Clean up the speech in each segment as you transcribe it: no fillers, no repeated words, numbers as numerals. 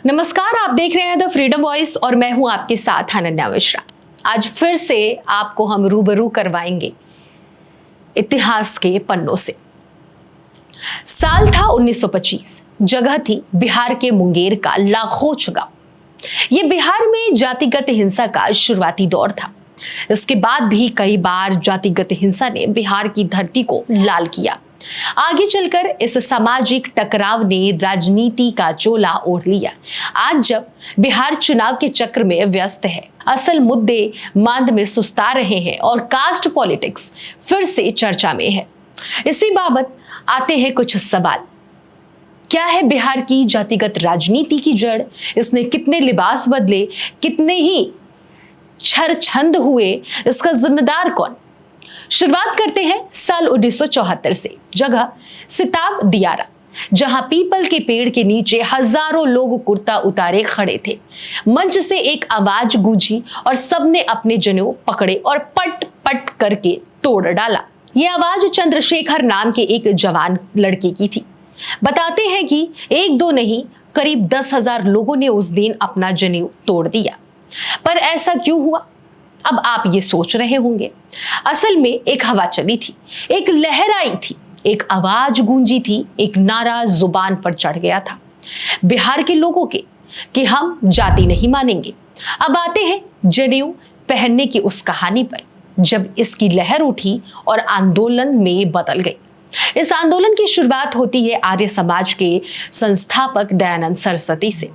नमस्कार, आप देख रहे हैं द फ्रीडम वॉइस और मैं हूं आपके साथ अनन्या मिश्रा। आज फिर से आपको हम रूबरू करवाएंगे इतिहास के पन्नों से। साल था 1925, जगह थी बिहार के मुंगेर का लाखोच गांव। ये बिहार में जातिगत हिंसा का शुरुआती दौर था। इसके बाद भी कई बार जातिगत हिंसा ने बिहार की धरती को लाल किया। आगे चलकर इस सामाजिक टकराव ने राजनीति का चोला ओढ़ लिया। आज जब बिहार चुनाव के चक्र में व्यस्त है, असल मुद्दे मांद में सुस्ता रहे हैं और कास्ट पॉलिटिक्स फिर से चर्चा में है, इसी बाबत आते हैं कुछ सवाल। क्या है बिहार की जातिगत राजनीति की जड़? इसने कितने लिबास बदले, कितने ही छरछंद हुए? इसका जिम्मेदार कौन? शुरुआत करते हैं साल 1974 से। जगह सिताब दियारा, जहां पीपल के पेड़ के नीचे हजारों लोग कुर्ता उतारे खड़े थे। मंच से एक आवाज गूंजी और सबने अपने जनेऊ पकड़े और पट पट करके तोड़ डाला। यह आवाज चंद्रशेखर नाम के एक जवान लड़के की थी। बताते हैं कि एक दो नहीं, करीब 10,000 लोगों ने उस दिन अपना जनेऊ तोड़ दिया। पर ऐसा क्यों हुआ? अब आप ये सोच रहे होंगे, असल में एक हवा चली थी, एक लहर आई थी, एक आवाज गूंजी थी, एक नारा जुबान पर चढ़ गया था बिहार के लोगों के कि हम जाति नहीं मानेंगे। अब आते हैं जनेऊ पहनने की उस कहानी पर, जब इसकी लहर उठी और आंदोलन में बदल गई। इस आंदोलन की शुरुआत होती है आर्य समाज के संस्थापक दयानंद सरस्वती से।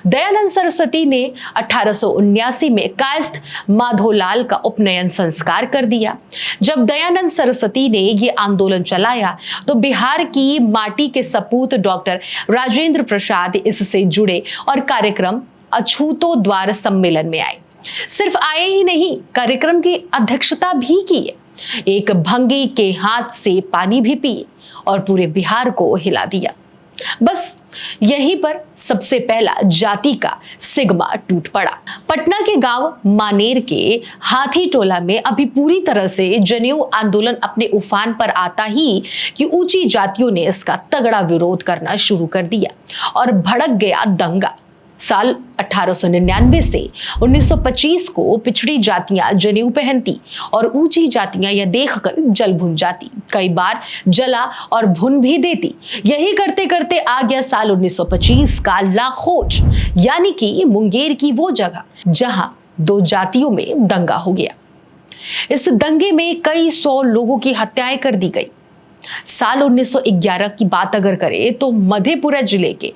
दयानंद सरस्वती ने 1879 में कायस्थ माधोलाल का उपनयन संस्कार कर दिया। जब दयानंद सरस्वती ने ये आंदोलन चलाया तो बिहार की माटी के सपूत डॉक्टर राजेंद्र प्रसाद इससे जुड़े और कार्यक्रम अछूतों द्वार सम्मेलन में आए। सिर्फ आए ही नहीं, कार्यक्रम की अध्यक्षता भी की। एक भंगी के हाथ से पानी भी पिए और पूरे बिहार को हिला दिया। बस यहीं पर सबसे पहला जाति का सिग्मा टूट पड़ा। पटना के गांव मानेर के हाथी टोला में अभी पूरी तरह से जनेऊ आंदोलन अपने उफान पर आता ही कि ऊंची जातियों ने इसका तगड़ा विरोध करना शुरू कर दिया और भड़क गया दंगा। साल 1899 से 1925 को पिछड़ी जातियां जनेऊ पहनती और ऊंची जातियां यह देखकर जल भुन जाती, कई बार जला और भुन भी देती। यही करते करते आ गया साल 1925 का लाखोच, यानी कि मुंगेर की वो जगह जहां दो जातियों में दंगा हो गया। इस दंगे में कई सौ लोगों की हत्याएं कर दी गई। साल 1911 की बात अगर करें तो मधेपुरा जिले के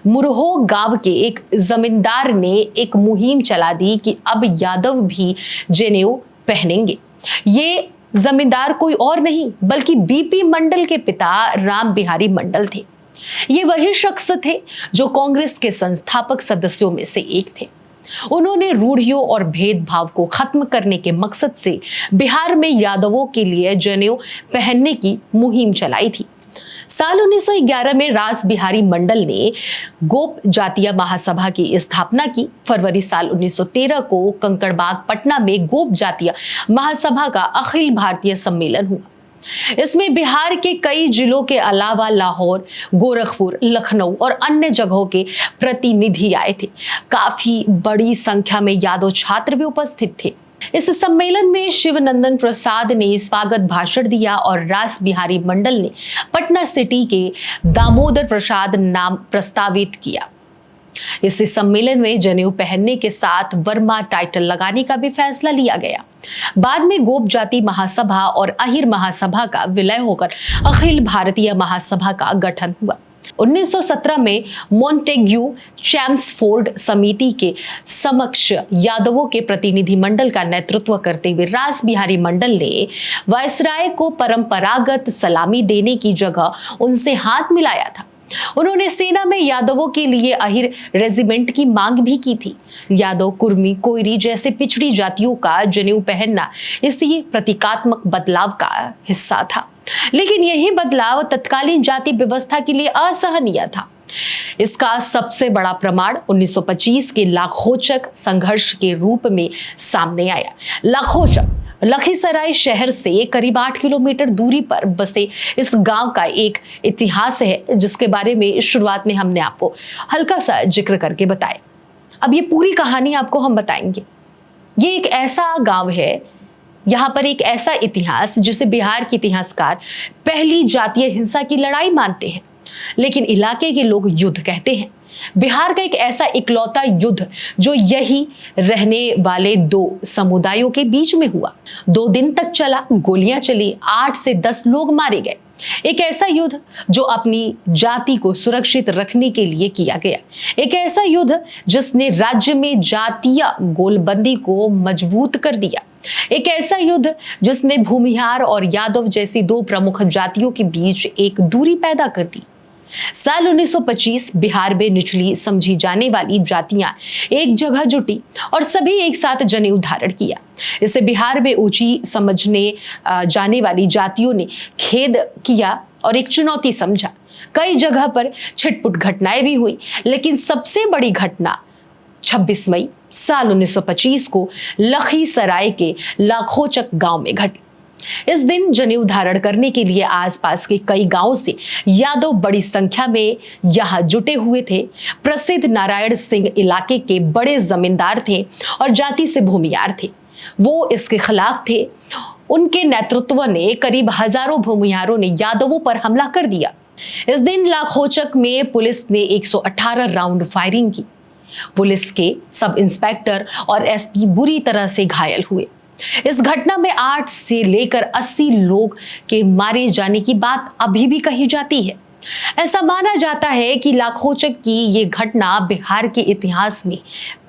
मुरहो गांव के एक जमींदार ने एक मुहिम चला दी कि अब यादव भी जनेऊ पहनेंगे। ये जमींदार कोई और नहीं बल्कि बीपी मंडल के पिता राम बिहारी मंडल थे। ये वही शख्स थे जो कांग्रेस के संस्थापक सदस्यों में से एक थे। उन्होंने रूढ़ियों और भेदभाव को खत्म करने के मकसद से बिहार में यादवों के लिए जनेऊ पहनने की मुहिम चलाई थी। साल 1911 में रास बिहारी मंडल ने गोप जातीय महासभा की स्थापना की। फरवरी साल 1913 को कंकड़बाग पटना में गोप जातीय महासभा का अखिल भारतीय सम्मेलन हुआ। इसमें बिहार के कई जिलों के अलावा लाहौर, गोरखपुर, लखनऊ और अन्य जगहों के प्रतिनिधि आए थे। काफी बड़ी संख्या में यादव छात्र भी उपस्थित थे। इस सम्मेलन में शिवनंदन प्रसाद ने स्वागत भाषण दिया और रास बिहारी मंडल ने पटना सिटी के दामोदर प्रसाद नाम प्रस्तावित किया। इस सम्मेलन में जनेऊ पहनने के साथ वर्मा टाइटल लगाने का भी फैसला लिया गया। बाद में गोप जाति महासभा और अहिर महासभा का विलय होकर अखिल भारतीय महासभा का गठन हुआ। 1917 में मोंटेग्यू चैम्सफोर्ड समिति के समक्ष यादवों के प्रतिनिधि मंडल का नेतृत्व करते हुए रास बिहारी मंडल ने वायसराय को परंपरागत सलामी देने की जगह उनसे हाथ मिलाया था। उन्होंने सेना में यादवों के लिए अहिर रेजिमेंट की मांग भी की थी। यादव, कुर्मी, कोयरी जैसे पिछड़ी जातियों का जनेऊ पहनना इसी प्रतीकात्मक बदलाव का हिस्सा था। लेकिन यही बदलाव तत्कालीन जाति व्यवस्था के लिए असहनीय था। इसका सबसे बड़ा प्रमाण 1925 के लाखोचक संघर्ष के रूप में सामने आया। लाखोचक लखीसराय शहर से करीब 8 किलोमीटर दूरी पर बसे इस गांव का एक इतिहास है, जिसके बारे में शुरुआत में हमने आपको हल्का सा जिक्र करके बताया। अब ये पूरी कहानी आपको हम बताएंगे। ये एक ऐसा गांव है, यहाँ पर एक ऐसा इतिहास जिसे बिहार के इतिहासकार पहली जातीय हिंसा की लड़ाई मानते हैं, लेकिन इलाके के लोग युद्ध कहते हैं। बिहार का एक ऐसा इकलौता युद्ध जो यही रहने वाले दो समुदायों के बीच में हुआ। 2 दिन तक चला, गोलियां चली, 8 से 10 लोग मारे गए। एक ऐसा युद्ध जो अपनी जाति को सुरक्षित रखने के लिए किया गया। एक ऐसा युद्ध जिसने राज्य में जातीय गोलबंदी को मजबूत कर दिया। एक ऐसा युद्ध जिसने भूमिहार और यादव जैसी 2 प्रमुख जातियों के बीच एक दूरी पैदा कर दी। साल 1925 बिहार में निचली समझी जाने वाली जातियां एक जगह जुटी और सभी एक साथ जनेऊ धारण किया। इसे बिहार में ऊंची समझने जाने वाली जातियों ने खेद किया और एक चुनौती समझा। कई जगह पर छिटपुट घटनाएं भी हुई, लेकिन सबसे बड़ी घटना 26 मई साल 1925 को लखीसराय के लाखोचक गांव में घटी। इस दिन जनेऊ धारण करने के लिए आसपास के कई गांवों से यादव बड़ी संख्या में यहां जुटे हुए थे। प्रसिद्ध नारायण सिंह इलाके के बड़े जमींदार थे और जाति से भूमिहार थे। वो इसके खिलाफ थे। उनके नेतृत्व ने करीब हजारों भूमिहारों ने यादवों पर हमला कर दिया। इस दिन लाखोचक में पुलिस ने 118 राउंड फायरिंग की। पुलिस के सब इंस्पेक्टर और एसपी बुरी तरह से घायल हुए। इस घटना में 8 से लेकर 80 लोग के मारे जाने की बात अभी भी कही जाती है। ऐसा माना जाता है कि लाखोचक की ये घटना बिहार के इतिहास में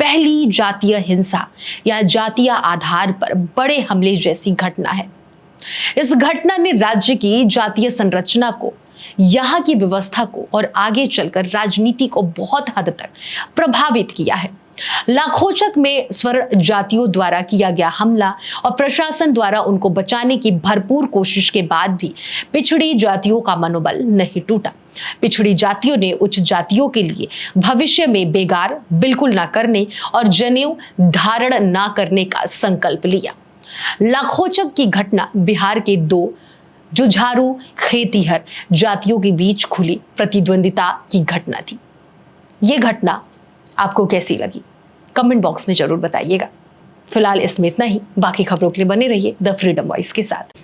पहली जातीय हिंसा या जातीय आधार पर बड़े हमले जैसी घटना है। इस घटना ने राज्य की जातीय संरचना को, यहाँ की व्यवस्था को और आगे चलकर राजनीति को बहुत हद तक प्रभावित किया है। लाखोचक में स्वर्ण जातियों द्वारा किया गया हमला और प्रशासन द्वारा उनको बचाने की भरपूर कोशिश के बाद भी पिछड़ी जातियों का मनोबल नहीं टूटा। पिछड़ी जातियों ने उच्च जातियों के लिए भविष्य में बेगार बिल्कुल ना करने और जनेऊ धारण ना करने का संकल्प लिया। लाखोचक की घटना बिहार के 2 जुझारू खेतीहर जातियों के बीच खुली प्रतिद्वंदिता की घटना थी। ये घटना आपको कैसी लगी? कमेंट बॉक्स में जरूर बताइएगा। फिलहाल इसमें इतना ही। बाकी खबरों के लिए बने रहिए द फ्रीडम वॉइस के साथ।